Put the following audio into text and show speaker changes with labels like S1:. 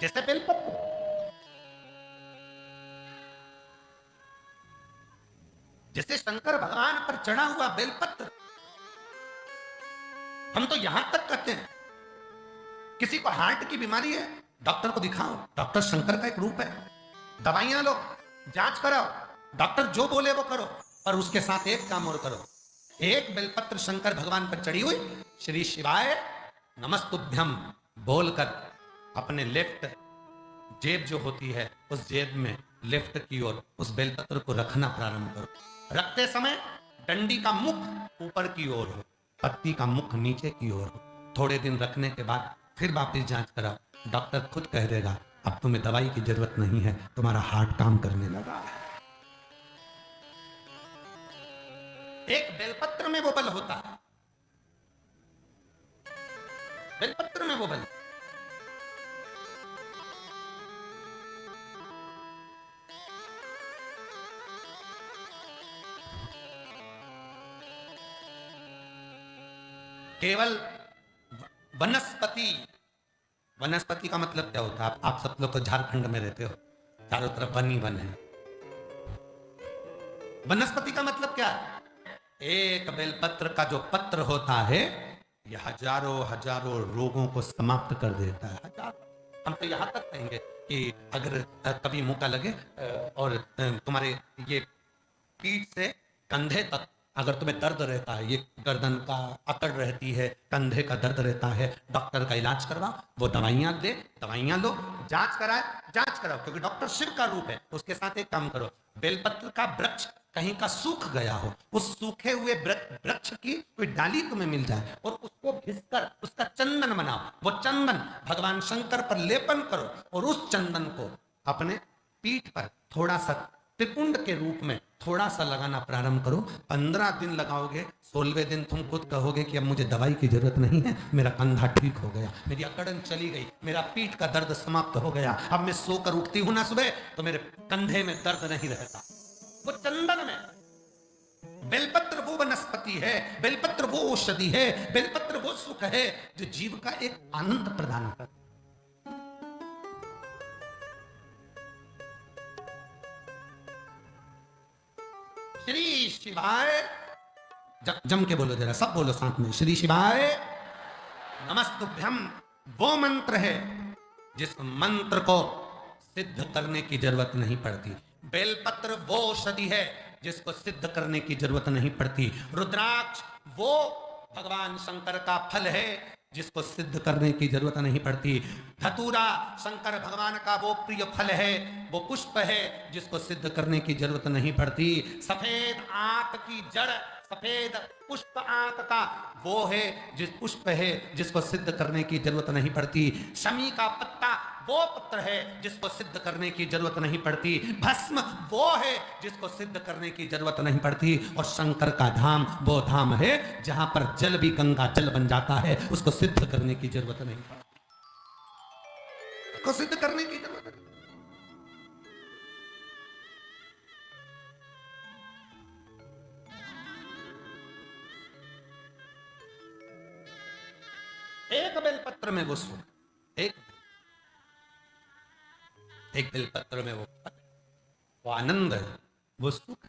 S1: जैसे बेलपत्र, जैसे शंकर भगवान पर चढ़ा हुआ बेलपत्र। हम तो यहां तक कहते हैं, किसी को हार्ट की बीमारी है, डॉक्टर को दिखाओ, डॉक्टर शंकर का एक रूप है। दवाइयां लो, जांच कराओ, डॉक्टर जो बोले वो करो, पर उसके साथ एक काम और करो। एक बेलपत्र शंकर भगवान पर चढ़ी हुई श्री शिवाय नमस्तुभ्यम बोलकर अपने लेफ्ट जेब जो होती है उस जेब में लेफ्ट की ओर उस बेलपत्र को रखना प्रारंभ करो। रखते समय डंडी का मुख ऊपर की ओर हो, पत्ती का मुख नीचे की ओर हो। थोड़े दिन रखने के बाद फिर वापस जांच कराओ, डॉक्टर खुद कह देगा अब तुम्हें दवाई की जरूरत नहीं है, तुम्हारा हार्ट काम करने लगा है। एक बेलपत्र में वो बल होता है, बेलपत्र में वो बल। केवल वनस्पति, वनस्पति का मतलब क्या होता है? आप सब लोग तो झारखंड में रहते हो, चारों तरफ वन ही वन है। वनस्पति का मतलब क्या है? एक बेलपत्र का जो पत्र होता है ये हजारों हजारों रोगों को समाप्त कर देता है। हजार, हम तो यहां तक कहेंगे कि अगर कभी मौका लगे और तुम्हारे ये पीठ से कंधे तक अगर तुम्हें दर्द रहता है, ये गर्दन का अकड़ रहती है, कंधे का दर्द रहता है, डॉक्टर का इलाज करवाओ, वो दवाइयां दे, दवाइयां लो, जांच कराए, जांच कराओ, क्योंकि डॉक्टर शिव का रूप है। उसके साथ एक काम करो, बेलपत्र का वृक्ष कहीं का सूख गया हो, उस सूखे हुए वृक्ष की कोई डाली तुम्हें मिल जाए और उसको घिसकर उसका चंदन बनाओ, वो चंदन भगवान शंकर पर लेपन करो और उस चंदन को अपने पीठ पर थोड़ा सा त्रिपुंड के रूप में थोड़ा सा लगाना प्रारंभ करो। 15 दिन लगाओगे, 16वें दिन तुम खुद कहोगे कि अब मुझे दवाई की जरूरत नहीं है, मेरा कंधा ठीक हो गया, मेरी अकड़न चली गई, मेरा पीठ का दर्द समाप्त हो गया, अब मैं सोकर उठती हूं ना सुबह तो मेरे कंधे में दर्द नहीं रहता। वो चंदन में, बेलपत्र वो वनस्पति है, बेलपत्र वो औषधि है, बेलपत्र वो सुख है जो जीव का एक आनंद प्रदान करता है। श्री शिवाय, जम के बोलो जरा, सब बोलो साथ में, श्री शिवाय नमस्तुभ्यम वो मंत्र है जिस मंत्र को सिद्ध करने की जरूरत नहीं पड़ती। बेलपत्र वो औषधि है जिसको सिद्ध करने की जरूरत नहीं पड़ती। रुद्राक्ष वो भगवान शंकर का फल है जिसको सिद्ध करने की जरूरत नहीं पड़ती। धतूरा शंकर भगवान का वो प्रिय फल है, वो पुष्प है जिसको सिद्ध करने की जरूरत नहीं पड़ती। सफेद आंख की जड़, सफेद पुष्प आंख का वो है जिस पुष्प है जिसको सिद्ध करने की जरूरत नहीं पड़ती। शमी का पत्ता वो पत्र है जिसको सिद्ध करने की जरूरत नहीं पड़ती। भस्म वो है जिसको सिद्ध करने की जरूरत नहीं पड़ती। और शंकर का धाम वो धाम है जहां पर जल भी गंगा जल बन जाता है, उसको सिद्ध करने की जरूरत नहीं पड़ती, उसको सिद्ध करने की जरूरत नहीं। एक बेलपत्र में वो सुख, एक बेलपत्र में वो आनंद है, वो सुख।